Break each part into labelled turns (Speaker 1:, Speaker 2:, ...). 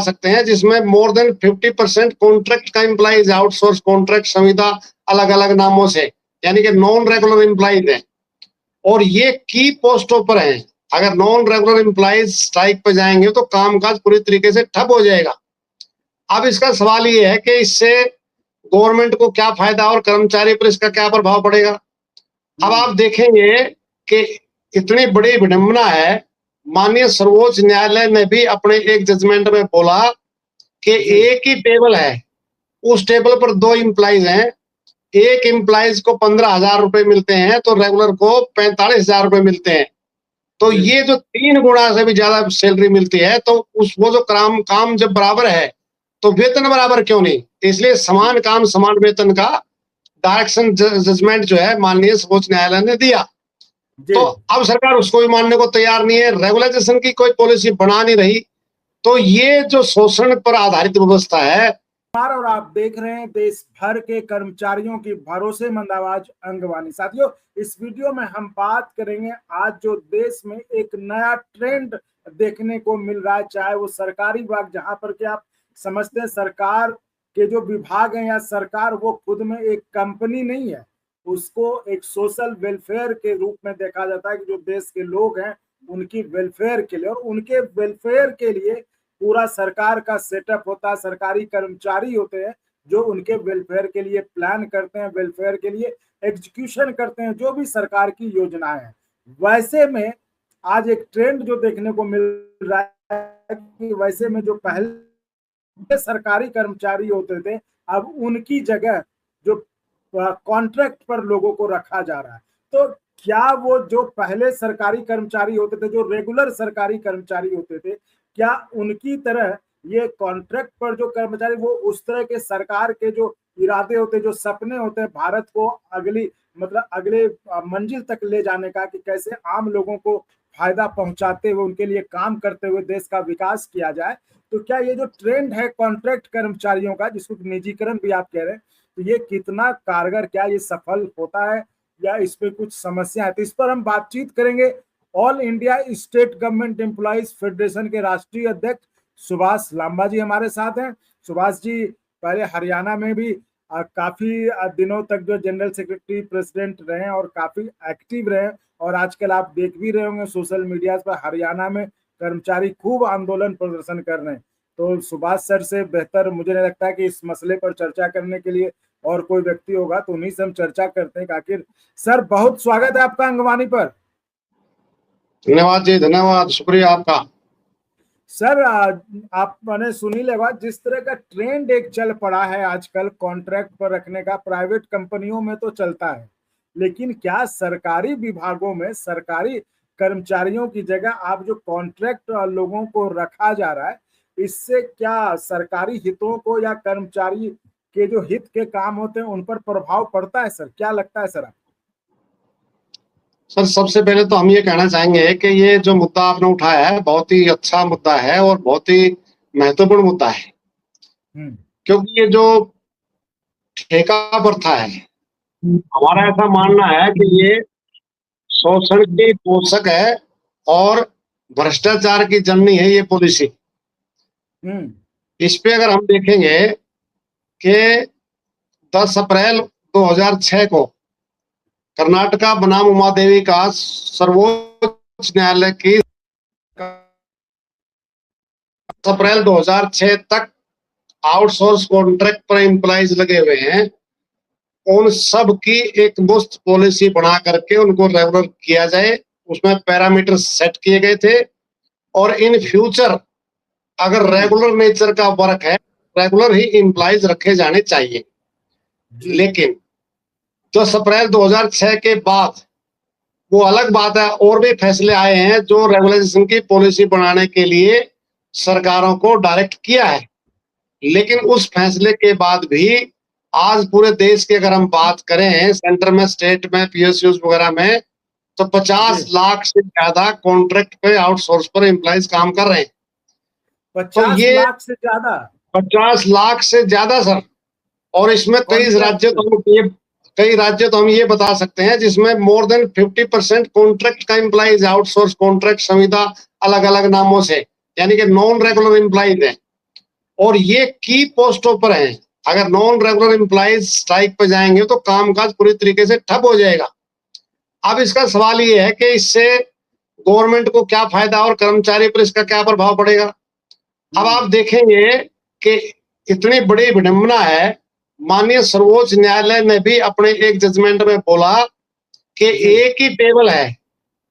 Speaker 1: सकते हैं जिसमें मोर देन 50% कॉन्ट्रैक्ट का एम्प्लॉइज, आउटसोर्स कॉन्ट्रैक्ट, संविदा, अलग अलग नामों से, यानी कि नॉन रेगुलर एम्प्लॉइज है और ये की पोस्टों पर हैं। अगर नॉन रेगुलर एम्प्लॉइज स्ट्राइक पे जाएंगे तो कामकाज पूरी तरीके से ठप हो जाएगा। अब इसका सवाल ये है कि इससे गवर्नमेंट को क्या फायदा और कर्मचारी पर इसका क्या प्रभाव पड़ेगा। अब आप देखेंगे कि इतनी बड़ी विडंबना है, माननीय सर्वोच्च न्यायालय ने भी अपने एक जजमेंट में बोला कि एक ही टेबल है, उस टेबल पर 2 एम्प्लॉइज हैं, एक एम्प्लॉइज को 15,000 रुपए मिलते हैं तो रेगुलर को 45,000 रुपए मिलते हैं। तो ये जो 3 गुना से भी ज्यादा सैलरी मिलती है, तो वो जो काम जब बराबर है तो वेतन बराबर क्यों नहीं। इसलिए समान काम समान वेतन का डायरेक्शन जजमेंट जो है माननीय सर्वोच्च न्यायालय ने दिया। तो अब सरकार उसको भी मानने को तैयार नहीं है, रेगुलाइजेशन की कोई पॉलिसी बना नहीं रही। तो ये जो शोषण पर आधारित व्यवस्था है।
Speaker 2: और आप देख रहे हैं देश भर के कर्मचारियों की भरोसेमंद आवाज अंगवानी। साथियों, इस वीडियो में हम बात करेंगे आज जो देश में एक नया ट्रेंड देखने को मिल रहा है, चाहे वो सरकारी विभाग, जहां पर कि आप समझते हैं सरकार के जो विभाग हैं या सरकार वो खुद में एक कंपनी नहीं है, उसको एक सोशल वेलफेयर के रूप में देखा जाता है कि जो देश के लोग हैं उनकी वेलफेयर के लिए, और उनके वेलफेयर के लिए पूरा सरकार का सेटअप होता है। सरकारी कर्मचारी होते हैं जो उनके वेलफेयर के लिए प्लान करते हैं, वेलफेयर के लिए एग्जीक्यूशन करते हैं जो भी सरकार की योजनाएं हैं। वैसे में आज एक ट्रेंड जो देखने को मिल रहा है कि वैसे में जो पहले सरकारी कर्मचारी होते थे अब उनकी जगह जो कॉन्ट्रैक्ट पर लोगों को रखा जा रहा है। तो क्या वो जो पहले सरकारी कर्मचारी होते थे, जो रेगुलर सरकारी कर्मचारी होते थे, क्या उनकी तरह ये कॉन्ट्रैक्ट पर जो कर्मचारी वो उस तरह के सरकार के जो इरादे होते, जो सपने होते हैं भारत को अगले मंजिल तक ले जाने का, कि कैसे आम लोगों को फायदा पहुंचाते हुए उनके लिए काम करते हुए देश का विकास किया जाए, तो क्या ये जो ट्रेंड है कॉन्ट्रैक्ट कर्मचारियों का, जिसको निजीकरण भी आप कह रहे हैं, तो ये कितना कारगर, क्या ये सफल होता है या इस पे कुछ समस्या है? तो इस पर हम बातचीत करेंगे। All India state government employees federation के राष्ट्रीय अध्यक्ष सुभाष लांबा जी हमारे साथ हैं। सुभाष जी पहले हरियाणा में भी काफी दिनों तक जो जनरल सेक्रेटरी प्रेसिडेंट रहे और काफी एक्टिव रहे, और आजकल आप देख भी रहे होंगे सोशल मीडिया पर हरियाणा में कर्मचारी खूब आंदोलन प्रदर्शन कर रहे हैं। तो सुभाष सर से बेहतर मुझे नहीं लगता है कि इस मसले पर चर्चा करने के लिए और कोई व्यक्ति होगा, तो उन्हीं से हम चर्चा करते हैं। आखिर सर, बहुत स्वागत है आपका अंगवानी पर।
Speaker 1: धन्यवाद जी, धन्यवाद, शुक्रिया आपका।
Speaker 2: सर, आपने सुनी लेगा जिस तरह का ट्रेंड एक चल पड़ा है आजकल कॉन्ट्रैक्ट पर रखने का, प्राइवेट कंपनियों में तो चलता है, लेकिन क्या सरकारी विभागों में सरकारी कर्मचारियों की जगह आप जो कॉन्ट्रैक्ट लोगों को रखा जा रहा है, इससे क्या सरकारी हितों को या कर्मचारी के जो हित के काम होते हैं उन पर प्रभाव पड़ता है? सर, क्या लगता है सर?
Speaker 1: सर, सबसे पहले तो हम ये कहना चाहेंगे कि ये जो मुद्दा आपने उठाया है बहुत ही अच्छा मुद्दा है और बहुत ही महत्वपूर्ण मुद्दा है, क्योंकि ये जो ठेका प्रथा है, हमारा ऐसा मानना है कि ये शोषण की पोषक है और भ्रष्टाचार की जननी है ये पॉलिसी। इस पे अगर हम देखेंगे कि 10 अप्रैल 2006 को कर्नाटका बनाम उमा देवी का सर्वोच्च न्यायालय की अप्रैल 2006 तक आउटसोर्स कॉन्ट्रैक्ट पर एम्प्लॉइज लगे हुए हैं, उन सब की एक मुफ्त पॉलिसी बना करके उनको रेगुलर किया जाए। उसमें पैरामीटर सेट किए गए थे और इन फ्यूचर अगर रेगुलर नेचर का वर्क है, रेगुलर ही एम्प्लॉइज रखे जाने चाहिए। लेकिन 10 अप्रैल 2006 के बाद वो अलग बात है, और भी फैसले आए हैं जो रेगुलेशन की पॉलिसी बनाने के लिए सरकारों को डायरेक्ट किया है। लेकिन उस फैसले के बाद भी आज पूरे देश की अगर हम बात करें, सेंटर में, स्टेट में, पीएसयूज वगैरह में, तो 50 लाख से ज्यादा कॉन्ट्रैक्ट पे, आउटसोर्स पर एम्प्लॉइज काम कर रहे हैं।
Speaker 2: 50 लाख से ज्यादा?
Speaker 1: 50 लाख से ज्यादा सर। और इसमें कई राज्य तो हम ये बता सकते हैं जिसमें मोर देन 50% कॉन्ट्रैक्ट का एम्प्लॉइज, आउटसोर्स कॉन्ट्रैक्ट, संविदा, अलग अलग नामों से, यानी कि नॉन रेगुलर एम्प्लॉइज है। और ये की पोस्टों पर हैं। अगर नॉन रेगुलर एम्प्लॉइज स्ट्राइक पे जाएंगे तो कामकाज पूरी तरीके से ठप हो जाएगा। अब इसका सवाल ये है कि इससे गवर्नमेंट को क्या फायदा और कर्मचारी पर इसका क्या प्रभाव पड़ेगा। अब आप देखेंगे कि इतनी बड़ी विडंबना है, माननीय सर्वोच्च न्यायालय ने भी अपने एक जजमेंट में बोला कि एक ही टेबल है,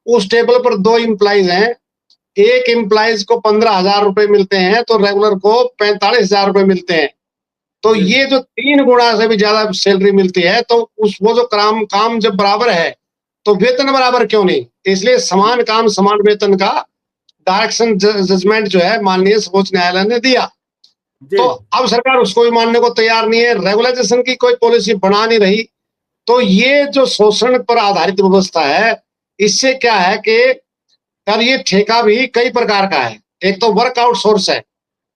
Speaker 1: उस टेबल पर 2 एम्प्लॉइज हैं, एक एम्प्लॉइज को 15,000 रुपए मिलते हैं तो रेगुलर को 45,000 रुपए मिलते हैं। तो ये जो 3 गुना से भी ज्यादा सैलरी मिलती है, तो वो जो काम जब बराबर है तो वेतन बराबर क्यों नहीं। इसलिए समान काम समान वेतन का डायरेक्शन जजमेंट जो है माननीय सर्वोच्च न्यायालय ने दिया। तो अब सरकार उसको भी मानने को तैयार नहीं है, रेगुलाइजेशन की कोई पॉलिसी बना नहीं रही। तो ये जो शोषण पर आधारित व्यवस्था है, इससे क्या है कि यार ये ठेका भी कई प्रकार का है। एक तो वर्क आउटसोर्स है।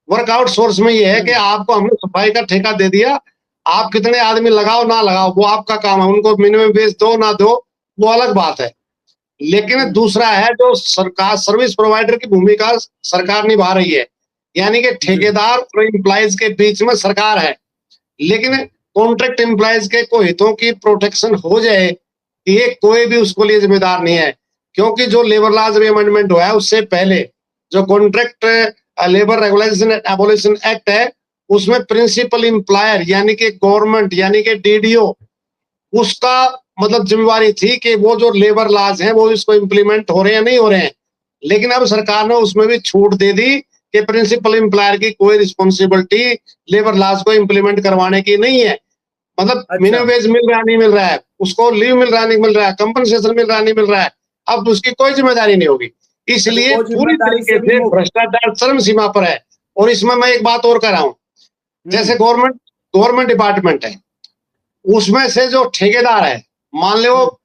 Speaker 1: वर्क आउटसोर्स में ये है कि आपको हमने सफाई का ठेका दे दिया, आप कितने आदमी लगाओ ना लगाओ वो आपका काम है, उनको मिनिमम वेज दो ना दो वो अलग बात है। लेकिन दूसरा है जो सरकार सर्विस प्रोवाइडर की भूमिका सरकार निभा रही है, यानी कि ठेकेदार और एम्प्लॉइज के बीच में सरकार है। लेकिन कॉन्ट्रैक्ट एम्प्लॉइज के को हितों की प्रोटेक्शन हो जाए, ये कोई भी उसको लिए जिम्मेदार नहीं है। क्योंकि जो लेबर लॉज अमेंडमेंट हुआ है उससे पहले जो contract labour regulation abolition act है, उसमें प्रिंसिपल एम्प्लॉयर यानी कि गवर्नमेंट यानी कि डीडीओ उसका मतलब जिम्मेवारी थी कि वो जो लेबर लॉज हैं वो इसको इम्प्लीमेंट हो रहे हैं नहीं हो रहे हैं। लेकिन अब सरकार ने उसमें भी छूट दे दी कि प्रिंसिपल एम्प्लॉयर की कोई रिस्पॉन्सिबिलिटी लेबर लॉज को इम्प्लीमेंट करवाने की नहीं है। मतलब मिनिमम वेज मिल रहा नहीं मिल रहा है, उसको लीव मिल रहा नहीं मिल रहा है, कंपनसेशन मिल रहा नहीं मिल रहा है, अब उसकी कोई जिम्मेदारी नहीं होगी। इसलिए पूरी तरीके से भ्रष्टाचार चरम सीमा पर है। और इसमें मैं एक बात और कर रहा हूं, जैसे गवर्नमेंट डिपार्टमेंट है, उसमें से जो ठेकेदार है मान लो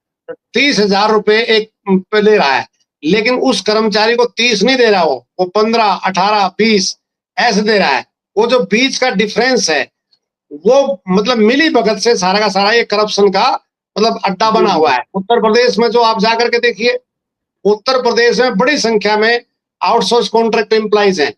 Speaker 1: 30,000 रुपए एक पे ले रहा है, लेकिन उस कर्मचारी को 30 नहीं दे रहा, वो 15, 18, 20 ऐसे दे रहा है। वो जो बीच का डिफरेंस है वो मतलब मिली भगत से सारा का सारा ये करप्शन का मतलब अड्डा बना हुआ है। उत्तर प्रदेश में जो आप जाकर के देखिए, उत्तर प्रदेश में बड़ी संख्या में आउटसोर्स कॉन्ट्रैक्ट एम्प्लॉइज हैं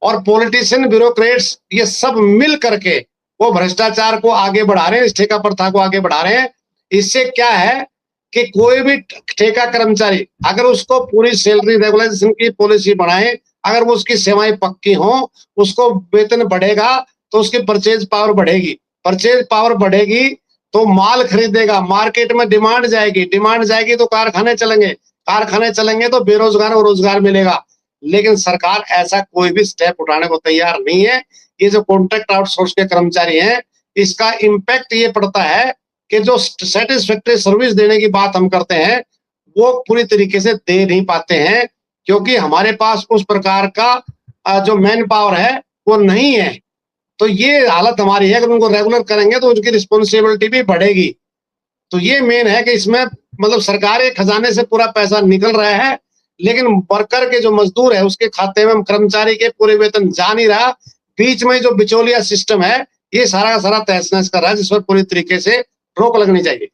Speaker 1: और पॉलिटिशियन ब्यूरोक्रेट्स ये सब मिल करके वो भ्रष्टाचार को आगे बढ़ा रहे हैं, इस ठेका प्रथा को आगे बढ़ा रहे हैं। इससे क्या है कि कोई भी ठेका कर्मचारी अगर उसको पूरी सैलरी रेगुलाइजेशन की पॉलिसी बनाए, अगर वो उसकी सेवाएं पक्की हों, उसको वेतन बढ़ेगा तो उसकी परचेज पावर बढ़ेगी, परचेज पावर बढ़ेगी तो माल खरीदेगा, मार्केट में डिमांड जाएगी, डिमांड जाएगी तो कारखाने चलेंगे, कारखाने चलेंगे तो बेरोजगार को रोजगार मिलेगा। लेकिन सरकार ऐसा कोई भी स्टेप उठाने को तैयार नहीं है। ये जो कॉन्ट्रैक्ट आउटसोर्स के कर्मचारी हैं, इसका इम्पैक्ट ये पड़ता है कि जो सेटिस्फैक्टरी सर्विस देने की बात हम करते हैं वो पूरी तरीके से दे नहीं पाते हैं, क्योंकि हमारे पास उस प्रकार का जो मैन पावर है वो नहीं है। तो ये हालत हमारी है, अगर उनको रेगुलर करेंगे तो उनकी रिस्पॉन्सिबिलिटी भी बढ़ेगी। तो ये मेन है कि इसमें मतलब सरकार के खजाने से पूरा पैसा निकल रहा है, लेकिन वर्कर के जो मजदूर है उसके खाते में कर्मचारी के पूरे वेतन जा नहीं रहा। बीच में जो बिचौलिया सिस्टम है ये सारा का सारा तहस नहस कर रहा है, जिस पर पूरी तरीके से रोक लगनी चाहिए।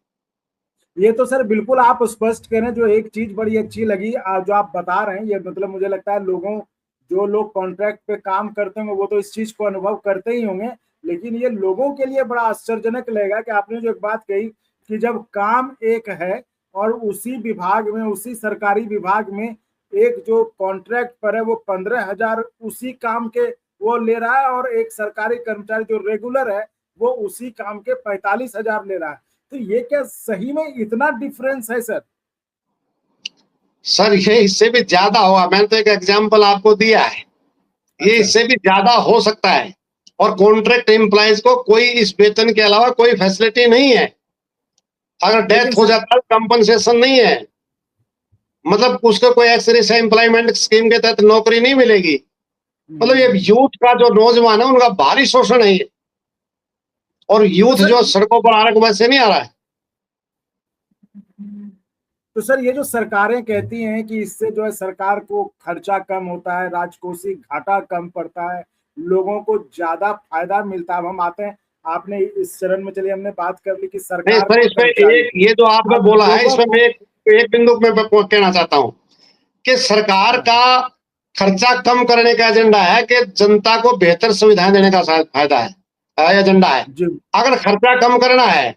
Speaker 2: ये तो सर बिल्कुल आप स्पष्ट करें। जो एक चीज बड़ी अच्छी लगी जो आप बता रहे हैं, ये मतलब मुझे लगता है जो लोग कॉन्ट्रैक्ट पे काम करते होंगे वो तो इस चीज को अनुभव करते ही होंगे, लेकिन ये लोगों के लिए बड़ा आश्चर्यजनक लगेगा कि आपने जो एक बात कही कि जब काम एक है और उसी विभाग में, उसी सरकारी विभाग में एक जो कॉन्ट्रैक्ट पर है वो 15,000 उसी काम के वो ले रहा है और एक सरकारी कर्मचारी जो रेगुलर है वो उसी काम के 45,000 ले रहा है। तो ये क्या सही में इतना डिफरेंस है सर?
Speaker 1: सर ये इससे भी ज्यादा होगा। मैंने तो एक एग्जांपल आपको दिया है, ये इससे भी ज्यादा हो सकता है। और कॉन्ट्रैक्ट एम्प्लॉइज को कोई इस वेतन के अलावा कोई फैसिलिटी नहीं है। अगर डेथ हो जाता है कंपनसेशन नहीं है, मतलब उसको कोई एक्सरेस एम्प्लॉयमेंट स्कीम के तहत नौकरी नहीं मिलेगी। मतलब ये यूथ का जो नौजवान है उनका भारी शोषण है ये। और यूथ जो सड़कों पर आ रहा है वैसे नहीं आ रहा है।
Speaker 2: तो सर ये जो सरकारें कहती हैं कि इससे जो है सरकार को खर्चा कम होता है, राजकोषीय घाटा कम पड़ता है, लोगों को ज्यादा फायदा मिलता है। हम आते हैं, आपने इस चरण में चलिए हमने बात कर ली कि सरकार
Speaker 1: सर इसमें एक ये जो आपने बोला है इसमें मैं एक बिंदु में कहना चाहता हूं कि सरकार का खर्चा कम करने का एजेंडा है कि जनता को बेहतर सुविधाएं देने का फायदा है, एजेंडा है।
Speaker 2: जी
Speaker 1: अगर खर्चा कम करना है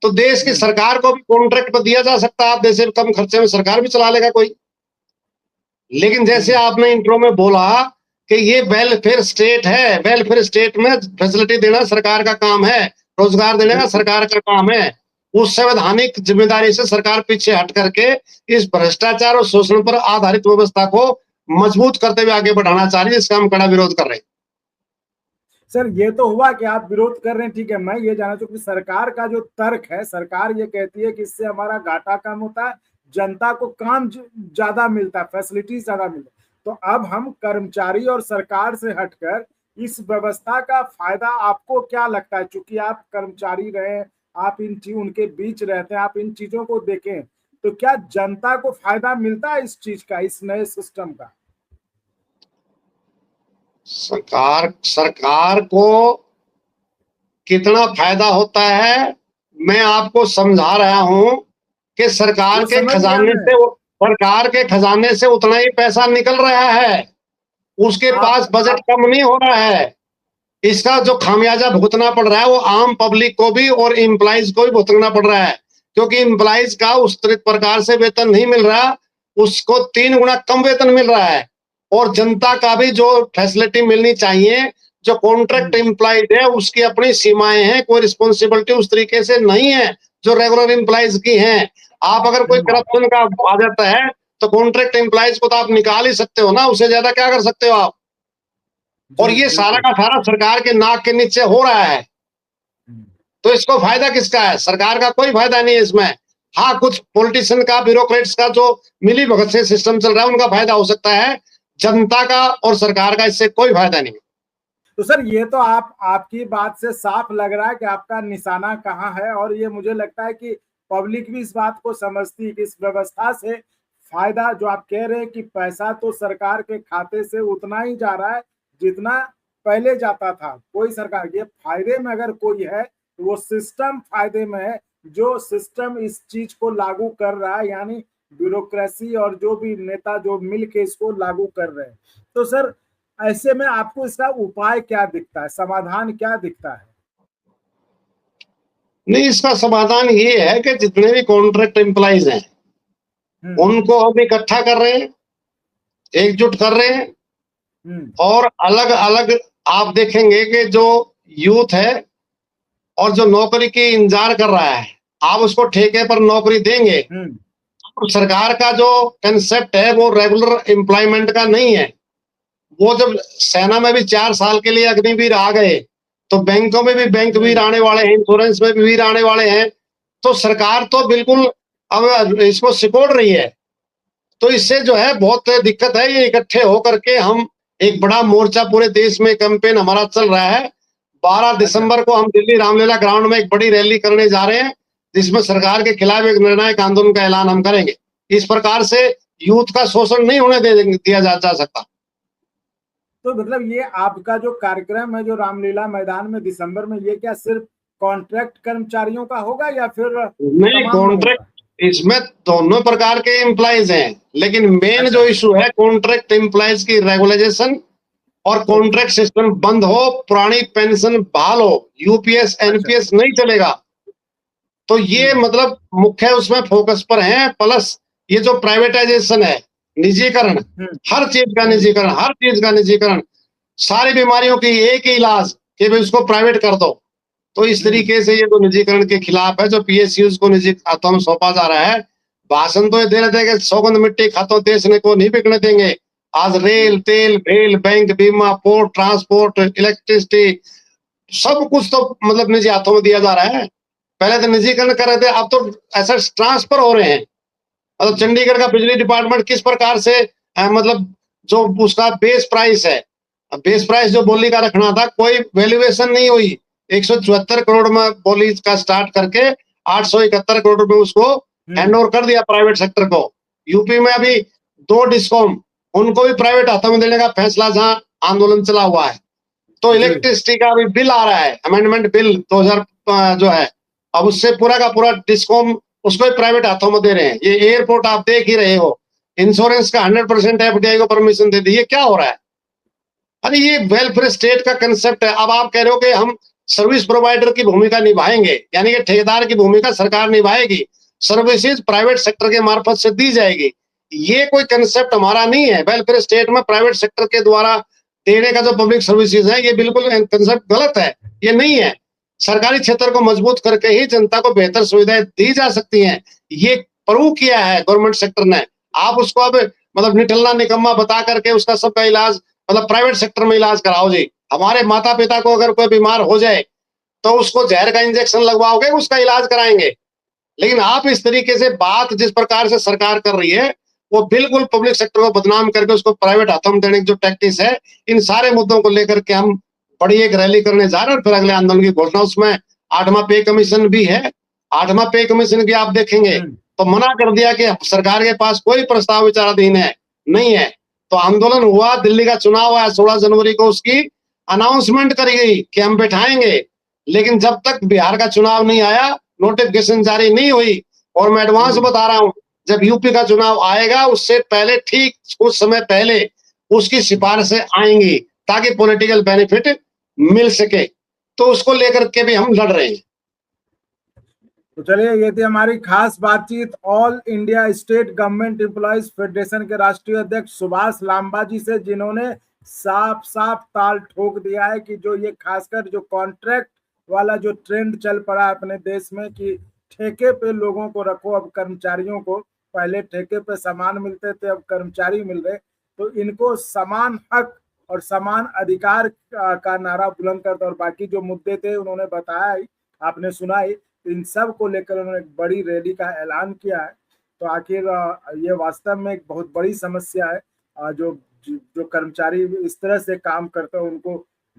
Speaker 1: तो देश की सरकार को भी कॉन्ट्रैक्ट पर दिया जा सकता है, आप जैसे कम खर्चे में सरकार भी चला लेगा कोई। लेकिन जैसे आपने इंट्रो में बोला कि ये वेलफेयर स्टेट है, वेलफेयर स्टेट में फैसिलिटी देना सरकार का काम है, रोजगार देने का सरकार का काम है। उस संवैधानिक जिम्मेदारी से सरकार पीछे हट करके इस भ्रष्टाचार और शोषण पर आधारित व्यवस्था को मजबूत करते हुए आगे बढ़ाना चाह रही है, जिसका हम कड़ा विरोध कर रहे हैं।
Speaker 2: सर, ये तो हुआ कि आप विरोध कर रहे हैं, ठीक है। मैं ये जानना चाहूँ कि सरकार का जो तर्क है, सरकार ये कहती है कि इससे हमारा घाटा कम होता है, जनता को काम ज्यादा मिलता है, फैसिलिटीज ज्यादा मिलता है। तो अब हम कर्मचारी और सरकार से हटकर इस व्यवस्था का फायदा आपको क्या लगता है? चूंकि आप कर्मचारी रहे, आप उनके बीच रहते हैं, आप इन चीजों को देखें, तो क्या जनता को फायदा मिलता है इस चीज का, इस नए सिस्टम का?
Speaker 1: सरकार को कितना फायदा होता है मैं आपको समझा रहा हूं कि सरकार के खजाने से उतना ही पैसा निकल रहा है, उसके पास बजट कम नहीं हो रहा है। इसका जो खामियाजा भुगतना पड़ रहा है वो आम पब्लिक को भी और एम्प्लॉइज को भी भुगतना पड़ रहा है, क्योंकि एम्प्लॉइज का उस प्रकार से वेतन नहीं मिल रहा, उसको 3 गुना कम वेतन मिल रहा है। और जनता का भी जो फैसिलिटी मिलनी चाहिए, जो कॉन्ट्रैक्ट एम्प्लॉइड है उसकी अपनी सीमाएं हैं, कोई रिस्पॉन्सिबिलिटी उस तरीके से नहीं है जो रेगुलर एम्प्लॉइज की हैं। आप अगर कोई करप्शन का आ जाता है तो कॉन्ट्रैक्ट एम्प्लॉइज को तो आप निकाल ही सकते हो ना, उससे ज्यादा क्या कर सकते हो आप। और ये सारा का सारा सरकार के नाक के नीचे हो रहा है, तो इसको फायदा किसका है? सरकार का कोई फायदा नहीं है इसमें। हाँ, कुछ पॉलिटिशियन का, ब्यूरोक्रेट्स का जो मिली भगत से सिस्टम चल रहा है उनका फायदा हो सकता है, जनता का और सरकार का इससे कोई फायदा नहीं।
Speaker 2: तो सर, ये तो आपकी बात से साफ लग रहा है कि आपका निशाना कहाँ है, और ये मुझे लगता है कि पब्लिक भी इस बात को समझती है कि इस व्यवस्था से फायदा, जो आप कह रहे हैं कि पैसा तो सरकार के खाते से उतना ही जा रहा है जितना पहले जाता था। कोई सरकार ये फायदे में अगर कोई है तो वो सिस्टम फायदे में है, जो सिस्टम इस चीज को लागू कर रहा है, यानी ब्यूरोक्रेसी और जो भी नेता जो मिल के इसको लागू कर रहे हैं। तो सर, ऐसे में आपको इसका उपाय क्या दिखता है, समाधान क्या दिखता है?
Speaker 1: नहीं, इसका समाधान ये है कि जितने भी कॉन्ट्रैक्ट एम्प्लॉइज हैं उनको हम इकट्ठा कर रहे हैं, एकजुट कर रहे हैं, और अलग अलग आप देखेंगे कि जो यूथ है और जो नौकरी की इंतजार कर रहा है, आप उसको ठेके पर नौकरी देंगे। तो सरकार का जो कंसेप्ट है वो रेगुलर एम्प्लॉयमेंट का नहीं है। वो जब सेना में भी 4 साल के लिए अग्निवीर आ गए, तो बैंकों में भी बैंक वीर आने वाले हैं, इंश्योरेंस में भी वीर आने वाले हैं। तो सरकार तो बिल्कुल अब इसको सिकोड़ रही है। तो इससे जो है बहुत दिक्कत है। ये इकट्ठे होकर के हम एक बड़ा मोर्चा, पूरे देश में कैंपेन हमारा चल रहा है। 12 दिसंबर को हम दिल्ली रामलीला ग्राउंड में एक बड़ी रैली करने जा रहे हैं, जिसमें सरकार के खिलाफ एक निर्णायक आंदोलन का ऐलान हम करेंगे। इस प्रकार से यूथ का शोषण नहीं होने दिया जा सकता।
Speaker 2: तो मतलब ये आपका जो कार्यक्रम है जो रामलीला मैदान में दिसंबर में, ये क्या सिर्फ कॉन्ट्रैक्ट कर्मचारियों का होगा या फिर
Speaker 1: नहीं? कॉन्ट्रैक्ट, इसमें दोनों प्रकार के एम्प्लॉइज हैं, लेकिन मेन जो इशू है कॉन्ट्रैक्ट एम्प्लॉइज की रेगुलाइजेशन और कॉन्ट्रैक्ट सिस्टम बंद हो, पुरानी पेंशन बहाल हो, यूपीएस एनपीएस नहीं चलेगा। तो ये मतलब मुख्य उसमें फोकस पर है। प्लस ये जो प्राइवेटाइजेशन है, निजीकरण, हर चीज का निजीकरण, हर चीज का निजीकरण, सारी बीमारियों की एक ही इलाज कि भाई उसको प्राइवेट कर दो। तो इस तरीके से ये जो निजीकरण के खिलाफ है, जो पीएसयूज को निजी खातों में सौंपा जा रहा है, भाषण तो ये दे रहे थे कि सौगंध मिट्टी खातों देश ने को नहीं बिकने देंगे। आज रेल, तेल, भेल, बैंक, बीमा, पोर्ट, ट्रांसपोर्ट, इलेक्ट्रिसिटी, सब कुछ तो मतलब निजी हाथों में दिया जा रहा है। पहले तो निजीकरण कर रहे थे, अब तो ऐसा ट्रांसफर हो रहे हैं। मतलब चंडीगढ़ का बिजली डिपार्टमेंट किस प्रकार से मतलब जो उसका बेस प्राइस है, बेस प्राइस जो बोली का रखना था, कोई वैल्यूएशन नहीं हुई। 174 करोड़ में बोली का स्टार्ट करके 871 करोड़ रुपए उसको हैंड ओवर कर दिया प्राइवेट सेक्टर को। यूपी में अभी 2 डिस्कॉम, उनको भी प्राइवेट हाथों में देने का फैसला जहां आंदोलन चला हुआ है। तो इलेक्ट्रिसिटी का अभी बिल आ रहा है, अमेंडमेंट बिल 2000 जो है, अब उससे पूरा का पूरा डिस्कॉम उसको भी प्राइवेट हाथों में दे रहे हैं। ये एयरपोर्ट आप देख ही रहे हो, इंश्योरेंस का 100% एफडीआई को परमिशन दे दी। ये क्या हो रहा है? अरे ये वेलफेयर स्टेट का कंसेप्ट है। अब आप कह रहे हो कि हम सर्विस प्रोवाइडर की भूमिका निभाएंगे, यानी कि ठेकेदार की भूमिका सरकार निभाएगी, सर्विसेज प्राइवेट सेक्टर के मार्फत से दी जाएगी। ये कोई कंसेप्ट हमारा नहीं है। वेलफेयर स्टेट में प्राइवेट सेक्टर के द्वारा देने का जो पब्लिक सर्विसेज है, ये बिल्कुल कंसेप्ट गलत है, ये नहीं है। सरकारी क्षेत्र को मजबूत करके ही जनता को बेहतर सुविधाएं दी जा सकती हैं। ये प्रूव किया है गवर्नमेंट सेक्टर ने। आप उसको अब मतलब निठल्ला निकम्मा बता करके उसका सबका इलाज मतलब प्राइवेट सेक्टर में इलाज कराओ जी। हमारे माता पिता को अगर कोई बीमार हो जाए तो उसको जहर का इंजेक्शन लगवाओगे, उसका इलाज कराएंगे। लेकिन आप इस तरीके से बात जिस प्रकार से सरकार कर रही है, वो बिल्कुल पब्लिक सेक्टर को बदनाम करके उसको प्राइवेट हाथों में देने की जो टैक्टिस है, इन सारे मुद्दों को लेकर के हम बड़ी एक रैली करने जा रहे हैं और फिर अगले आंदोलन की घोषणा। उसमें 8वां पे कमीशन भी है। 8वां पे कमीशन की आप देखेंगे तो मना कर दिया कि सरकार के पास कोई प्रस्ताव विचाराधीन है, नहीं है। तो आंदोलन हुआ, दिल्ली का चुनाव आया 16 जनवरी को, उसकी अनाउंसमेंट करी गई कि हम बैठाएंगे। लेकिन जब तक बिहार का चुनाव नहीं आया, नोटिफिकेशन जारी नहीं हुई, और मैं एडवांस बता रहा हूं, जब यूपी का चुनाव आएगा उससे पहले, ठीक कुछ समय पहले उसकी सिफारिशें आएंगी ताकि पॉलिटिकल बेनिफिट मिल सके। तो उसको लेकर के भी हम लड़ रहे हैं।
Speaker 2: तो चलिए, ये थी हमारी खास बातचीत all India state government employees federation के राष्ट्रीय अध्यक्ष सुभाष लांबा जी से, जिन्होंने साफ साफ ताल ठोक दिया है कि जो ये खासकर जो कॉन्ट्रैक्ट वाला जो ट्रेंड चल पड़ा है अपने देश में कि ठेके पे लोगों को रखो, अब कर्मचारियों को, पहले ठेके पे सामान मिलते थे, अब कर्मचारी मिल रहे, तो इनको समान हक और समान अधिकार का नारा बुलंद करता। और बाकी जो मुद्दे थे उन्होंने बताया ही, आपने सुना ही। इन सब को लेकर उन्होंने एक बड़ी रैली का ऐलान किया है। तो आखिर ये वास्तव में एक बहुत बड़ी समस्या है। जो जो कर्मचारी इस तरह से काम करते हैं उनको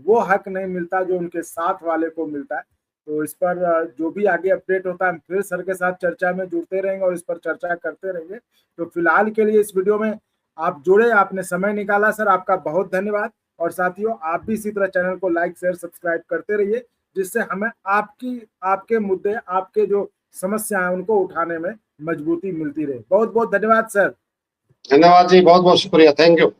Speaker 2: वो हक नहीं मिलता जो उनके साथ वाले को मिलता है। तो इस पर जो भी आगे अपडेट होता है हम फिर सर के साथ चर्चा में जुड़ते रहेंगे और इस पर चर्चा करते रहेंगे। तो फिलहाल के लिए इस वीडियो में आप जुड़े, आपने समय निकाला, सर आपका बहुत धन्यवाद। और साथियों, आप भी इसी तरह चैनल को लाइक शेयर सब्सक्राइब करते रहिए, जिससे हमें आपके मुद्दे, आपके जो समस्या है उनको उठाने में मजबूती मिलती रहे। बहुत बहुत धन्यवाद सर।
Speaker 1: धन्यवाद जी, बहुत बहुत शुक्रिया, थैंक यू।